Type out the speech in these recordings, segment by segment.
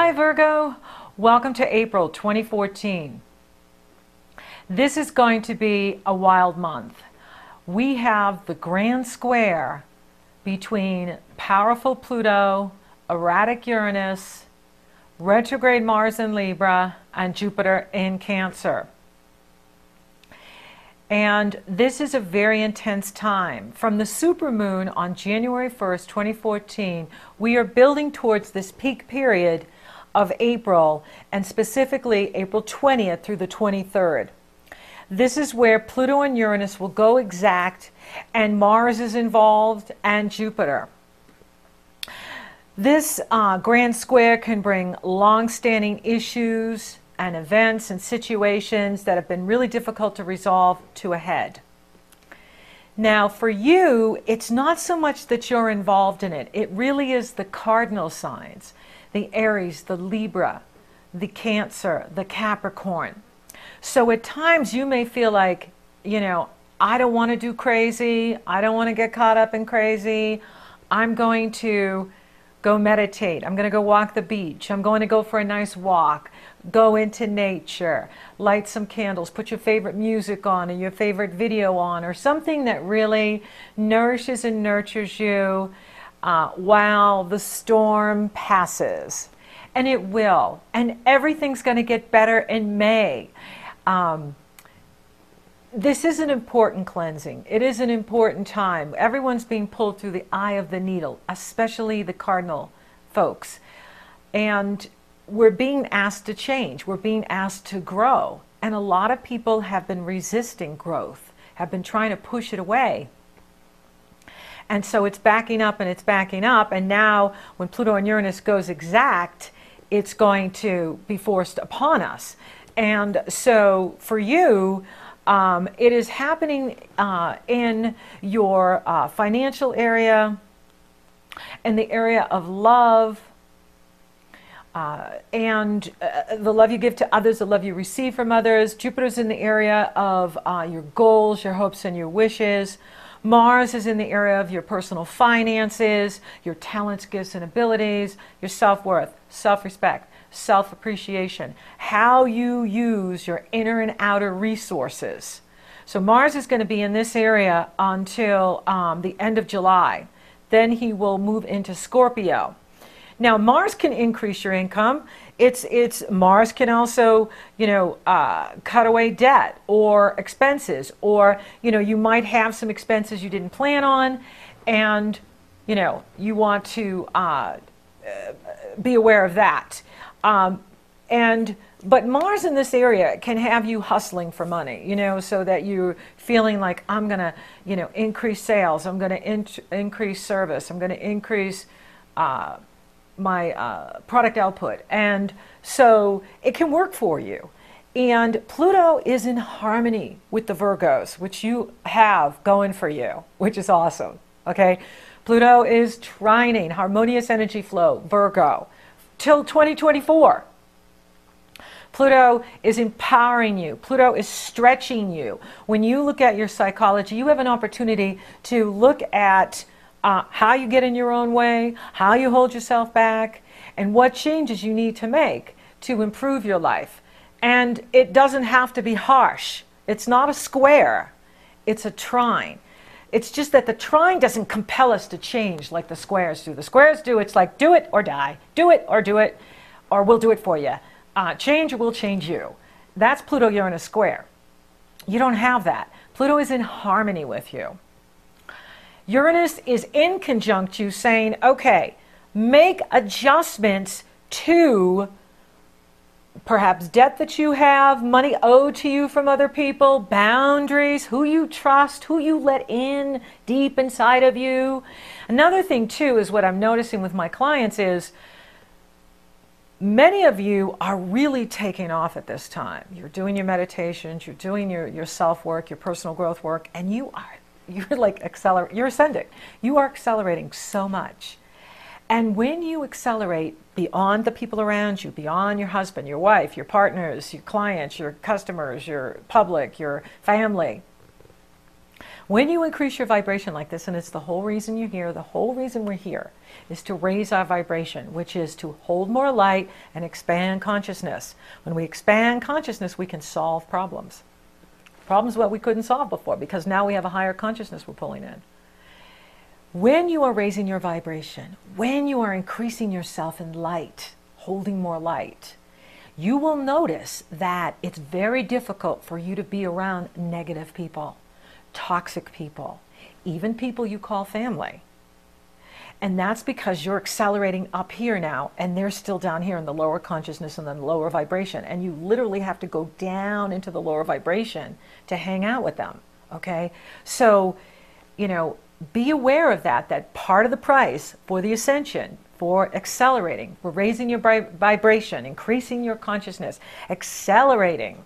Hi Virgo, welcome to April 2014. This is going to be a wild month. We have the grand square between powerful Pluto, erratic Uranus, retrograde Mars in Libra, and Jupiter in Cancer. And this is a very intense time. From the supermoon on January 1st, 2014, we are building towards this peak period of April, and specifically April 20th through the 23rd. This is where Pluto and Uranus will go exact, and Mars is involved, and Jupiter. This grand square can bring long-standing issues and events and situations that have been really difficult to resolve to a head. Now for you, it's not so much that you're involved in it. It really is the cardinal signs, the Aries, the Libra, the Cancer, the Capricorn. So at times you may feel like, I don't want to do crazy. I don't want to get caught up in crazy. I'm going to go meditate. I'm going to go walk the beach. I'm going to go for a nice walk. Go into nature, light some candles, put your favorite music on or your favorite video on, or something that really nourishes and nurtures you while the storm passes. And it will. And everything's going to get better in May. This is an important cleansing. It is an important time. Everyone's being pulled through the eye of the needle, especially the cardinal folks. And we're being asked to change. We're being asked to grow. And a lot of people have been resisting growth, have been trying to push it away. And so it's backing up and it's backing up. And now when Pluto and Uranus goes exact, it's going to be forced upon us. And so for you, it is happening in your financial area, in the area of love, and the love you give to others, the love you receive from others. Jupiter's in the area of your goals, your hopes, and your wishes. Mars is in the area of your personal finances, your talents, gifts, and abilities, your self-worth, self-respect, self-appreciation, how you use your inner and outer resources. So Mars is going to be in this area until the end of July. Then he will move into Scorpio. Now Mars can increase your income. Mars can also, cut away debt or expenses, or you might have some expenses you didn't plan on, and you want to be aware of that. But Mars in this area can have you hustling for money, so that you're feeling like, I'm going to, increase sales, I'm going to increase service, I'm going to increase my product output. And so it can work for you. And Pluto is in harmony with the Virgos, which you have going for you, which is awesome. Okay. Pluto is trining, harmonious energy flow, Virgo, till 2024. Pluto is empowering you. Pluto is stretching you. When you look at your psychology, you have an opportunity to look at how you get in your own way, how you hold yourself back, and what changes you need to make to improve your life. And it doesn't have to be harsh. It's not a square. It's a trine. It's just that the trine doesn't compel us to change like the squares do. The squares do, it's like, do it or die. Do it, or we'll do it for you. Change or we'll change you. That's Pluto-Uranus square. You don't have that. Pluto is in harmony with you. Uranus is in conjunct you, saying, okay, make adjustments to perhaps debt that you have, money owed to you from other people, boundaries, who you trust, who you let in deep inside of you. Another thing too is what I'm noticing with my clients is many of you are really taking off at this time. You're doing your meditations, you're doing your self-work, your personal growth work, and you're ascending. You are accelerating so much. And when you accelerate beyond the people around you, beyond your husband, your wife, your partners, your clients, your customers, your public, your family, When you increase your vibration like this, and it's the whole reason you're here, the whole reason we're here is to raise our vibration, which is to hold more light and expand consciousness. When we expand consciousness, we can solve problems. Problems that we couldn't solve before, because now we have a higher consciousness we're pulling in. When you are raising your vibration, when you are increasing yourself in light, holding more light, you will notice that it's very difficult for you to be around negative people, toxic people, even people you call family. And that's because you're accelerating up here now, and they're still down here in the lower consciousness and the lower vibration. And you literally have to go down into the lower vibration to hang out with them, okay? So, be aware of that, that part of the price for the ascension, for accelerating, for raising your vibration, increasing your consciousness, accelerating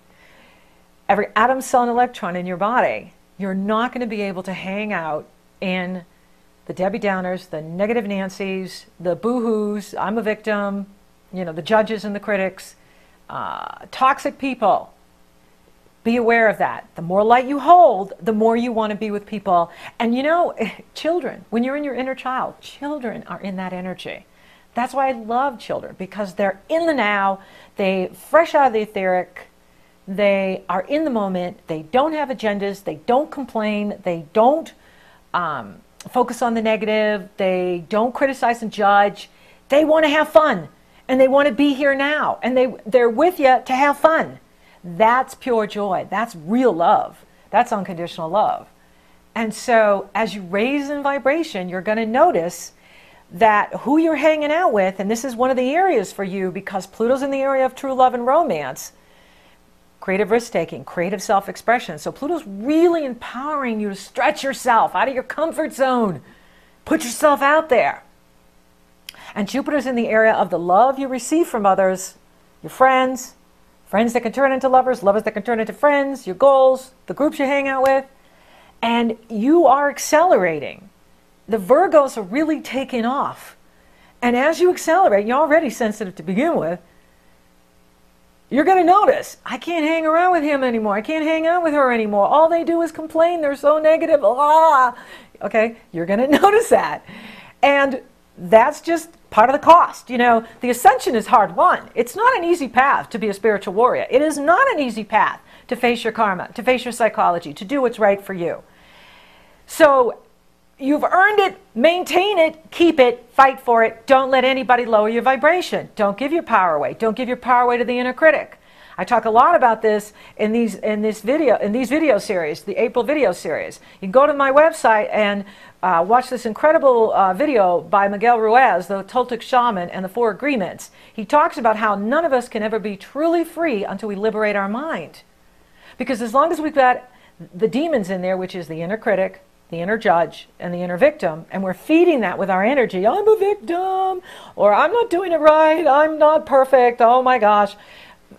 every atom, cell, and electron in your body, you're not going to be able to hang out in the Debbie Downers, the negative Nancys, the boo-hoos, I'm a victim, the judges and the critics, toxic people. Be aware of that. The more light you hold, the more you want to be with people. And children, when you're in your inner child, children are in that energy. That's why I love children, because they're in the now, they fresh out of the etheric, they are in the moment, they don't have agendas, they don't complain, they don't focus on the negative, they don't criticize and judge. They want to have fun, and they want to be here now, and they're with you to have fun. That's pure joy. That's real love. That's unconditional love. And so as you raise in vibration, you're going to notice that who you're hanging out with, and this is one of the areas for you because Pluto's in the area of true love and romance, creative risk-taking, creative self-expression. So Pluto's really empowering you to stretch yourself out of your comfort zone. Put yourself out there. And Jupiter's in the area of the love you receive from others, your friends, friends that can turn into lovers, lovers that can turn into friends, your goals, the groups you hang out with. And you are accelerating. The Virgos are really taking off. And as you accelerate, you're already sensitive to begin with, you're going to notice, I can't hang around with him anymore. I can't hang out with her anymore. All they do is complain. They're so negative. Ah. Okay, you're going to notice that. And that's just part of the cost. The ascension is hard won. It's not an easy path to be a spiritual warrior. It is not an easy path to face your karma, to face your psychology, to do what's right for you. So you've earned it, maintain it, keep it, fight for it. Don't let anybody lower your vibration. Don't give your power away. Don't give your power away to the inner critic. I talk a lot about this in these video series, the April video series. You can go to my website and watch this incredible video by Miguel Ruiz, the Toltec shaman, and the Four Agreements. He talks about how none of us can ever be truly free until we liberate our mind. Because as long as we've got the demons in there, which is the inner critic, the inner judge, and the inner victim, and we're feeding that with our energy, I'm a victim, or I'm not doing it right, I'm not perfect, oh my gosh.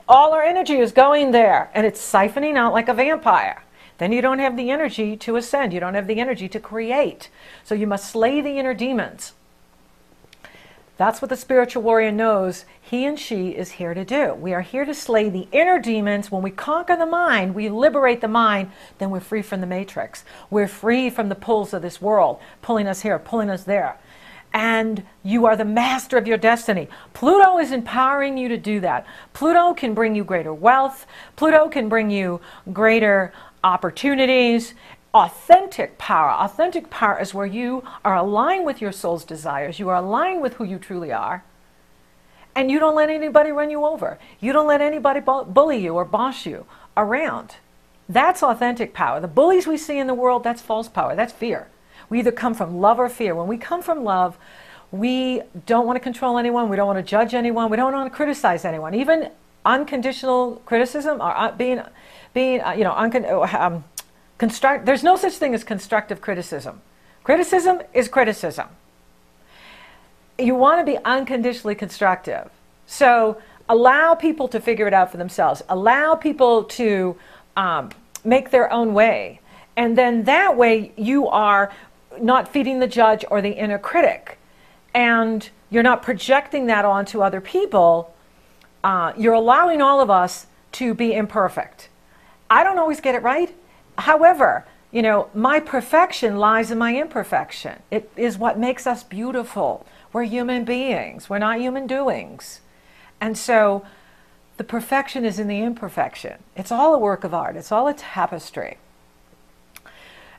All our energy is going there, and it's siphoning out like a vampire. Then you don't have the energy to ascend. You don't have the energy to create. So you must slay the inner demons. That's what the spiritual warrior knows he and she is here to do. We are here to slay the inner demons. When we conquer the mind, we liberate the mind, then we're free from the matrix. We're free from the pulls of this world, pulling us here, pulling us there. And you are the master of your destiny. Pluto is empowering you to do that. Pluto can bring you greater wealth. Pluto can bring you greater opportunities. Authentic power. Authentic power is where you are aligned with your soul's desires. You are aligned with who you truly are. And you don't let anybody run you over. You don't let anybody bully you or boss you around. That's authentic power. The bullies we see in the world, that's false power. That's fear. We either come from love or fear. When we come from love, we don't want to control anyone. We don't want to judge anyone. We don't want to criticize anyone. Even unconditional criticism or there's no such thing as constructive criticism. Criticism is criticism. You want to be unconditionally constructive. So allow people to figure it out for themselves. Allow people to make their own way. And then that way you are not feeding the judge or the inner critic. And you're not projecting that onto other people. You're allowing all of us to be imperfect. I don't always get it right. However, You know, my perfection lies in my imperfection. It is what makes us beautiful. We're human beings. We're not human doings. And so the perfection is in the imperfection. It's all a work of art. It's all a tapestry.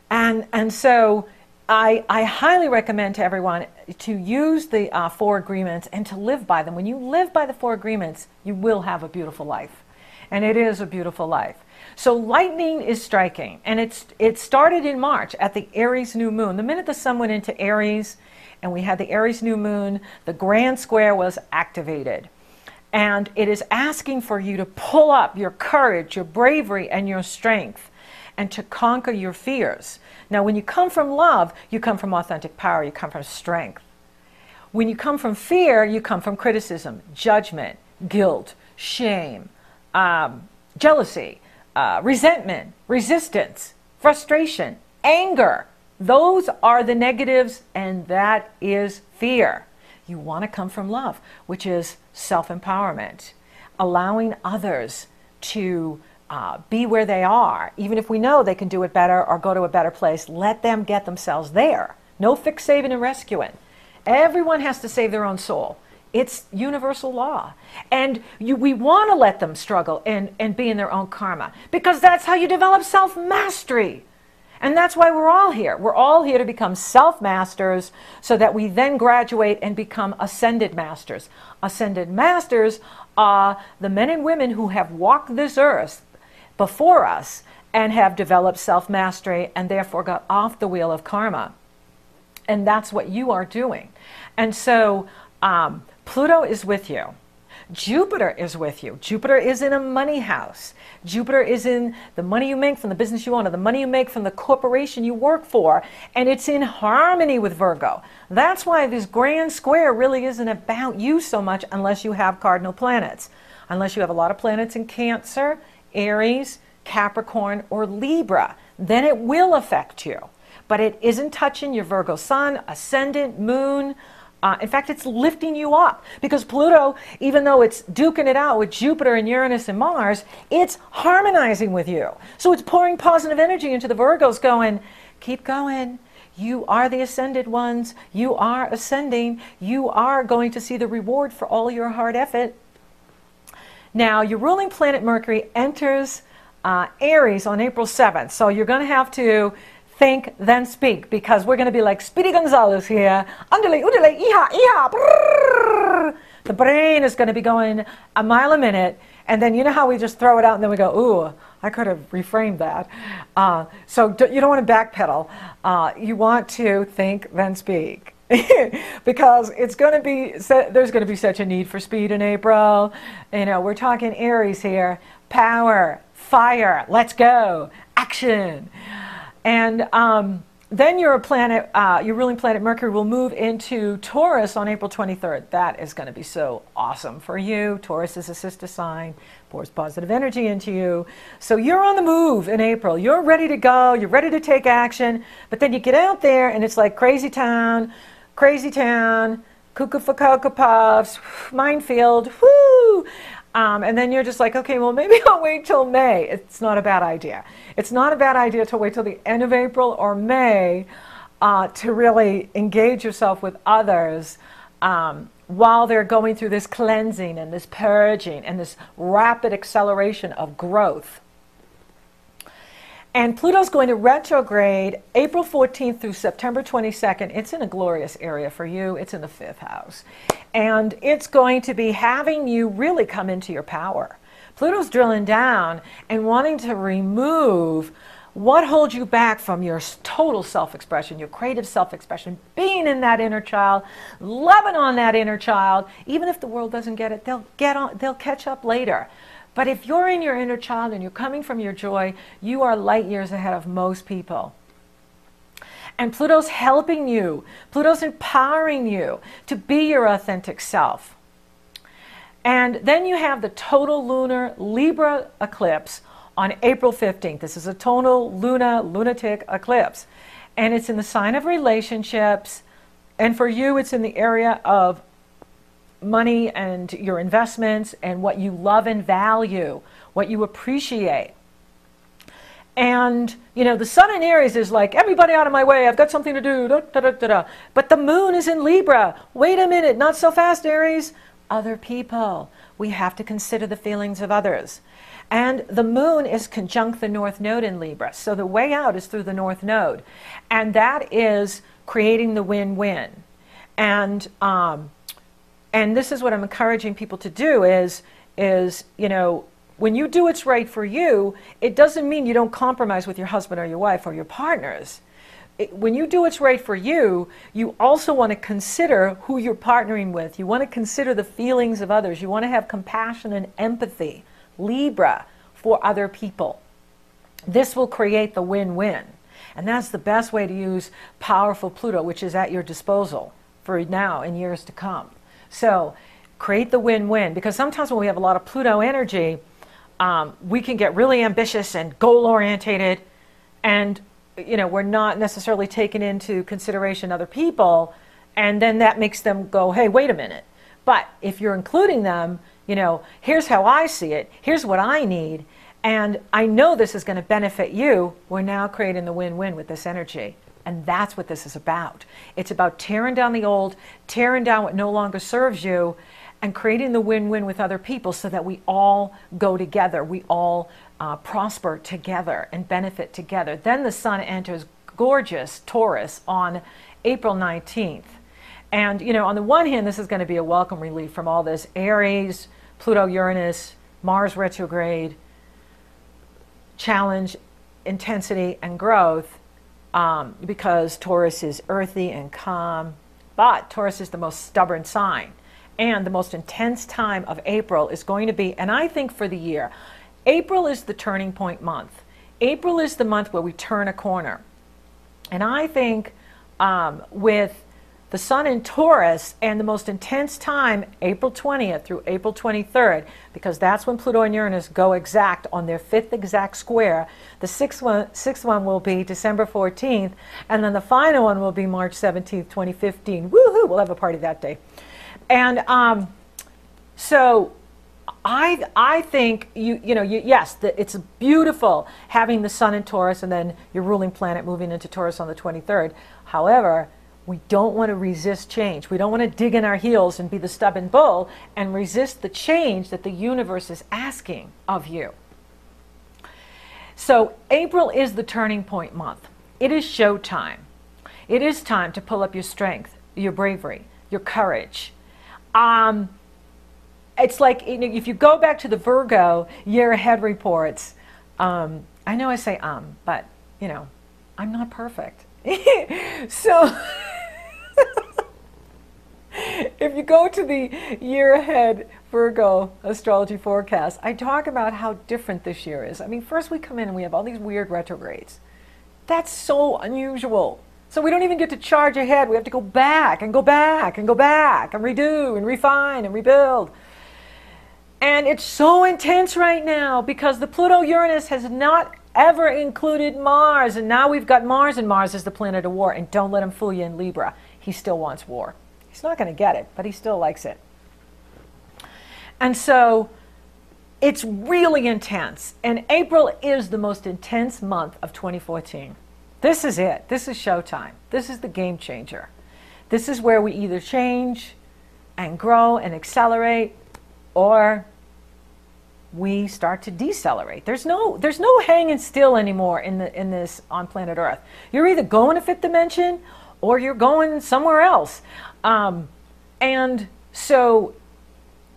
And so I highly recommend to everyone to use the 4 agreements and to live by them. When you live by the 4 agreements, you will have a beautiful life. And it is a beautiful life. So lightning is striking, and it started in March at the Aries new moon. The minute the sun went into Aries and we had the Aries new moon, the grand square was activated. And it is asking for you to pull up your courage, your bravery, and your strength, and to conquer your fears. Now, when you come from love, you come from authentic power, you come from strength. When you come from fear, you come from criticism, judgment, guilt, shame, jealousy, resentment, resistance, frustration, anger. Those are the negatives, and that is fear. You want to come from love, which is self-empowerment, allowing others to be where they are. Even if we know they can do it better or go to a better place, let them get themselves there. No fix, saving, and rescuing. Everyone has to save their own soul. It's universal law. And we want to let them struggle and be in their own karma, because that's how you develop self-mastery. And that's why we're all here. We're all here to become self-masters so that we then graduate and become ascended masters. Ascended masters are the men and women who have walked this earth before us and have developed self-mastery and therefore got off the wheel of karma. And that's what you are doing. And so Pluto is with you. Jupiter is with you. Jupiter is in a money house. Jupiter is in the money you make from the business you own, or the money you make from the corporation you work for, and it's in harmony with Virgo. That's why this grand square really isn't about you so much unless you have cardinal planets. Unless you have a lot of planets in Cancer, Aries, Capricorn, or Libra, then it will affect you. But it isn't touching your Virgo sun, ascendant, moon. In fact, it's lifting you up, because Pluto, even though it's duking it out with Jupiter and Uranus and Mars, it's harmonizing with you. So it's pouring positive energy into the Virgos, going, keep going. You are the ascended ones. You are ascending. You are going to see the reward for all your hard effort. Now, your ruling planet Mercury enters Aries on April 7th. So you're going to have to think, then speak, because we're going to be like Speedy Gonzalez here. Underlay, oodalay, iha, iha. Brrr. The brain is going to be going a mile a minute, and then you know how we just throw it out and then we go, ooh, I could have reframed that. So you don't want to backpedal. You want to think, then speak. Because it's going to be, there's going to be such a need for speed in April. You know, we're talking Aries here. Power, fire, let's go, action. And then your planet, your ruling planet Mercury will move into Taurus on April 23rd. That is going to be so awesome for you. Taurus is a sister sign, pours positive energy into you. So you're on the move in April. You're ready to go. You're ready to take action. But then you get out there and it's like crazy town, cuckoo for Cocoa Puffs, minefield, whoo! And then you're just like, okay, well, maybe I'll wait till May. It's not a bad idea. It's not a bad idea to wait till the end of April or May to really engage yourself with others while they're going through this cleansing and this purging and this rapid acceleration of growth. And Pluto's going to retrograde April 14th through September 22nd. It's in a glorious area for you. It's in the 5th house. And it's going to be having you really come into your power. Pluto's drilling down and wanting to remove what holds you back from your total self-expression, your creative self-expression, being in that inner child, loving on that inner child. Even if the world doesn't get it, they'll catch up later. But if you're in your inner child and you're coming from your joy, you are light years ahead of most people. And Pluto's helping you. Pluto's empowering you to be your authentic self. And then you have the total lunar Libra eclipse on April 15th. This is a total lunatic eclipse. And it's in the sign of relationships. And for you, it's in the area of money and your investments and what you love and value, what you appreciate. And, the sun in Aries is like, everybody out of my way, I've got something to do, da, da, da, da, da. But the moon is in Libra. Wait a minute, not so fast, Aries. Other people. We have to consider the feelings of others. And the moon is conjunct the North Node in Libra. So the way out is through the North Node. And that is creating the win-win. And this is what I'm encouraging people to do is, when you do what's right for you, it doesn't mean you don't compromise with your husband or your wife or your partners. When you do what's right for you, you also want to consider who you're partnering with. You want to consider the feelings of others. You want to have compassion and empathy, Libra, for other people. This will create the win-win. And that's the best way to use powerful Pluto, which is at your disposal for now and years to come. So create the win-win, because sometimes when we have a lot of Pluto energy, we can get really ambitious and goal-orientated, and we're not necessarily taking into consideration other people, and then that makes them go, hey, wait a minute. But if you're including them, here's how I see it, here's what I need, and I know this is going to benefit you, we're now creating the win-win with this energy. And that's what this is about. It's about tearing down the old, tearing down what no longer serves you, and creating the win-win with other people so that we all go together. We all prosper together and benefit together. Then the sun enters gorgeous Taurus on April 19th. And, on the one hand, this is going to be a welcome relief from all this Aries, Pluto, Uranus, Mars retrograde, challenge, intensity, and growth, because Taurus is earthy and calm. But Taurus is the most stubborn sign. And the most intense time of April is going to be, and I think for the year, April is the turning point month. April is the month where we turn a corner. And I think with the sun in Taurus and the most intense time, April 20th through April 23rd, because that's when Pluto and Uranus go exact on their 5th exact square. The sixth one will be December 14th, and then the final one will be March 17th, 2015. Woohoo! We'll have a party that day. And so I think yes, it's beautiful having the sun in Taurus and then your ruling planet moving into Taurus on the 23rd. However, we don't want to resist change. We don't want to dig in our heels and be the stubborn bull and resist the change that the universe is asking of you. So April is the turning point month. It is showtime. It is time to pull up your strength, your bravery, your courage. It's like, if you go back to the Virgo year ahead reports, I know I say but I'm not perfect. So if you go to the year ahead Virgo astrology forecast, I talk about how different this year is. I mean, first we come in and we have all these weird retrogrades. That's so unusual. So we don't even get to charge ahead. We have to go back and go back and go back and redo and refine and rebuild. And it's so intense right now because the Pluto-Uranus has not ever included Mars. And now we've got Mars, and Mars is the planet of war. And don't let him fool you in Libra. He still wants war. He's not going to get it, but he still likes it. And so it's really intense. And April is the most intense month of 2014. This is it. This is showtime. This is the game changer. This is where we either change and grow and accelerate, or we start to decelerate. There's no hanging still anymore in this on planet Earth. You're either going to fifth dimension or you're going somewhere else. And so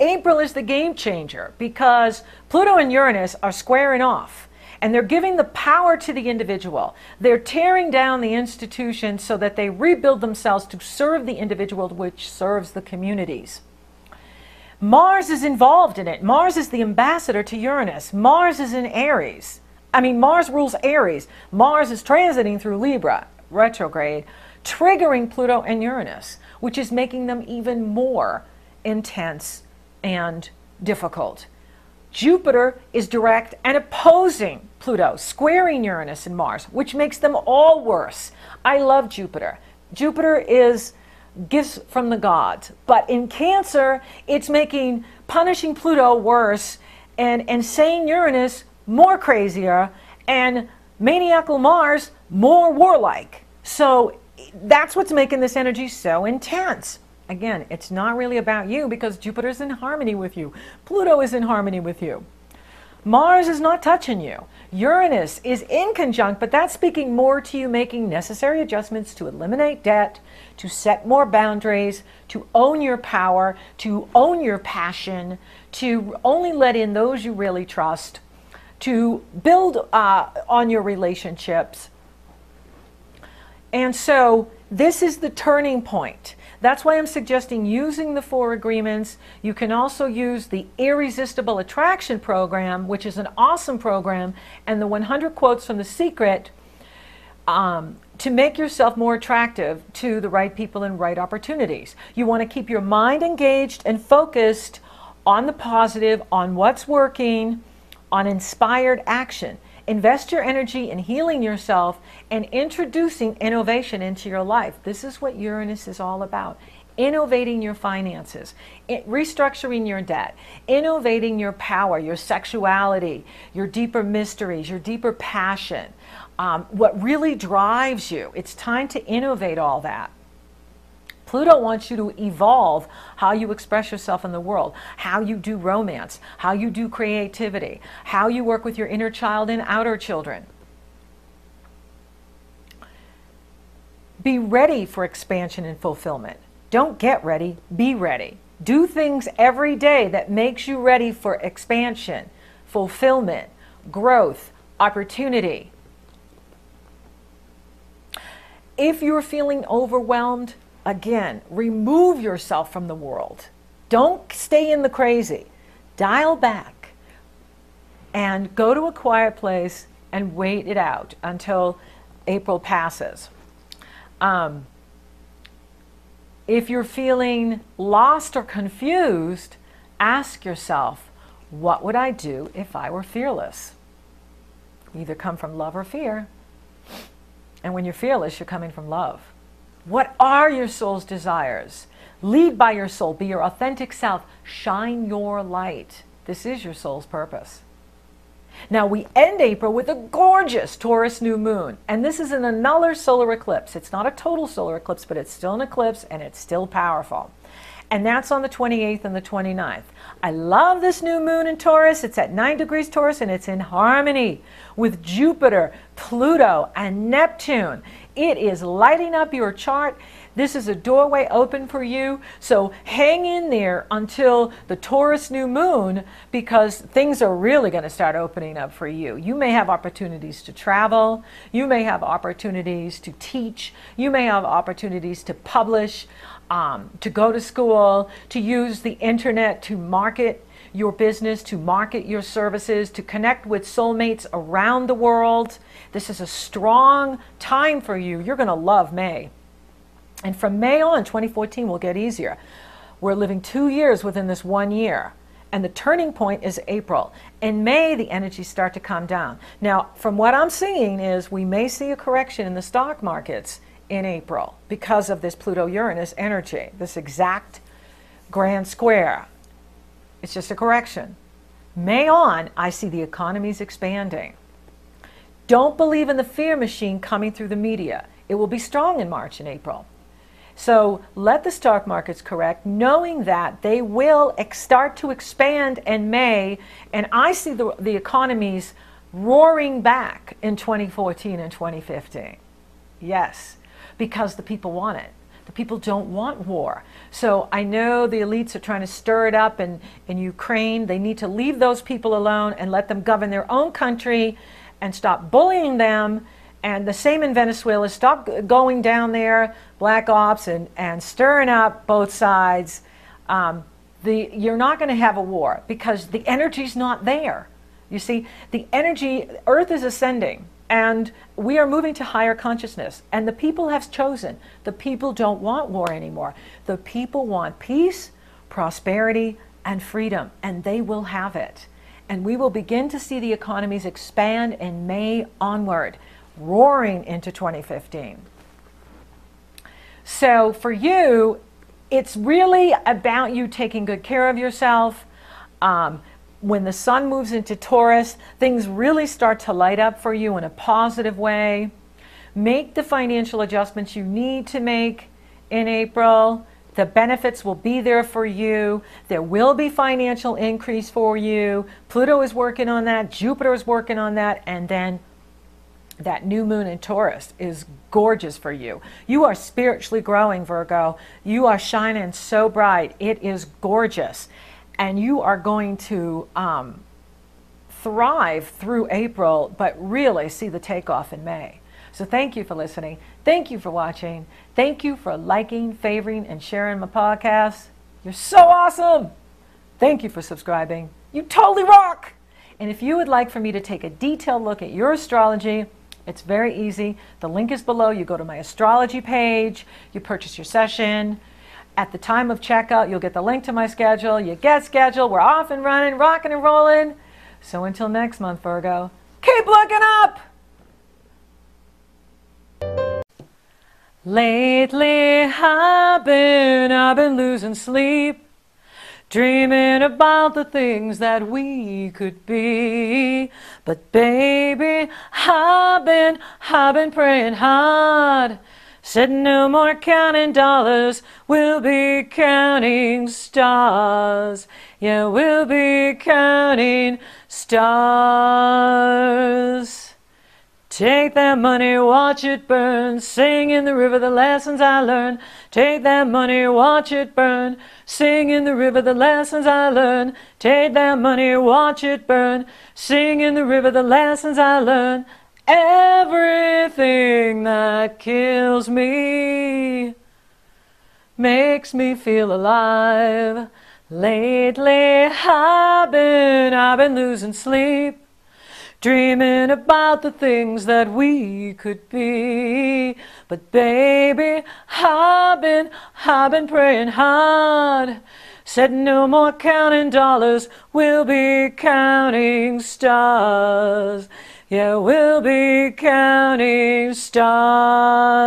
April is the game changer because Pluto and Uranus are squaring off. And they're giving the power to the individual. They're tearing down the institution so that they rebuild themselves to serve the individual, which serves the communities. Mars is involved in it. Mars is the ambassador to Uranus. Mars is in Aries. I mean, Mars rules Aries. Mars is transiting through Libra, retrograde, triggering Pluto and Uranus, which is making them even more intense and difficult. Jupiter is direct and opposing Pluto, squaring Uranus and Mars, which makes them all worse. I love Jupiter. Jupiter is gifts from the gods. But in Cancer, it's making punishing Pluto worse and saying Uranus more crazier and Maniacal Mars, more warlike. So that's what's making this energy so intense. Again, it's not really about you because Jupiter's in harmony with you. Pluto is in harmony with you. Mars is not touching you. Uranus is in conjunct, but that's speaking more to you making necessary adjustments to eliminate debt, to set more boundaries, to own your power, to own your passion, to only let in those you really trust, to build on your relationships. And so this is the turning point. That's why I'm suggesting using the 4 agreements. You can also use the Irresistible Attraction program, which is an awesome program, and the 100 quotes from The Secret to make yourself more attractive to the right people and right opportunities. You want to keep your mind engaged and focused on the positive, on what's working, on inspired action. Invest your energy in healing yourself and introducing innovation into your life. This is what Uranus is all about. Innovating your finances, restructuring your debt, innovating your power, your sexuality, your deeper mysteries, your deeper passion, what really drives you. It's time to innovate all that. Pluto wants you to evolve how you express yourself in the world, how you do romance, how you do creativity, how you work with your inner child and outer children. Be ready for expansion and fulfillment. Don't get ready, be ready. Do things every day that makes you ready for expansion, fulfillment, growth, opportunity. If you're feeling overwhelmed, again, remove yourself from the world. Don't stay in the crazy. Dial back and go to a quiet place and wait it out until April passes. If you're feeling lost or confused, ask yourself, what would I do if I were fearless? You either come from love or fear. And when you're fearless, you're coming from love. What are your soul's desires? Lead by your soul. Be your authentic self. Shine your light. This is your soul's purpose. Now we end April with a gorgeous Taurus new moon. And this is an annular solar eclipse. It's not a total solar eclipse, but it's still an eclipse and it's still powerful. And that's on the 28th and the 29th. I love this new moon in Taurus. It's at 9 degrees Taurus and it's in harmony with Jupiter, Pluto, and Neptune. It is lighting up your chart. This is a doorway open for you. So hang in there until the Taurus new moon because things are really going to start opening up for you. You may have opportunities to travel. You may have opportunities to teach. You may have opportunities to publish, to go to school, to use the internet to market your business, to market your services, to connect with soulmates around the world. This is a strong time for you. You're going to love May. And from May on, 2014 will get easier. We're living 2 years within this 1 year. And the turning point is April. In May, the energies start to calm down. Now, from what I'm seeing is we may see a correction in the stock markets in April because of this Pluto-Uranus energy, this exact grand square. It's just a correction. May on, I see the economies expanding. Don't believe in the fear machine coming through the media. It will be strong in March and April. So let the stock markets correct, knowing that they will start to expand in May, and I see the economies roaring back in 2014 and 2015. Yes, because the people want it. The people don't want war. So I know the elites are trying to stir it up in Ukraine. They need to leave those people alone and let them govern their own country and stop bullying them. And the same in Venezuela. Stop going down there, black ops, and stirring up both sides. You're not going to have a war because the energy's not there. You see, the energy, Earth is ascending. And we are moving to higher consciousness. And the people have chosen. The people don't want war anymore. The people want peace, prosperity, and freedom. And they will have it. And we will begin to see the economies expand in May onward, roaring into 2015. So for you, it's really about you taking good care of yourself, when the sun moves into Taurus, things really start to light up for you in a positive way. Make the financial adjustments you need to make in April. The benefits will be there for you. There will be financial increase for you. Pluto is working on that. Jupiter is working on that. And then that new moon in Taurus is gorgeous for you. You are spiritually growing, Virgo. You are shining so bright. It is gorgeous. And you are going to thrive through April, but really see the takeoff in May. So thank you for listening. Thank you for watching. Thank you for liking, favoring, and sharing my podcast. You're so awesome. Thank you for subscribing. You totally rock. And if you would like for me to take a detailed look at your astrology, it's very easy. The link is below. You go to my astrology page, you purchase your session. At the time of checkout, you'll get the link to my schedule. You get scheduled. We're off and running, rocking and rolling. So until next month, Virgo, keep looking up. Lately I've been losing sleep, dreaming about the things that we could be. But baby, I've been praying hard. Said no more counting dollars, we'll be counting stars. Yeah, we'll be counting stars. Take that money, watch it burn, sing in the river the lessons I learned. Take that money, watch it burn, sing in the river the lessons I learned. Take that money, watch it burn, sing in the river the lessons I learned. Everything that kills me makes me feel alive. Lately I've been losing sleep, dreaming about the things that we could be. But baby, I've been praying hard. Said no more counting dollars, we'll be counting stars. Yeah, we'll be counting stars.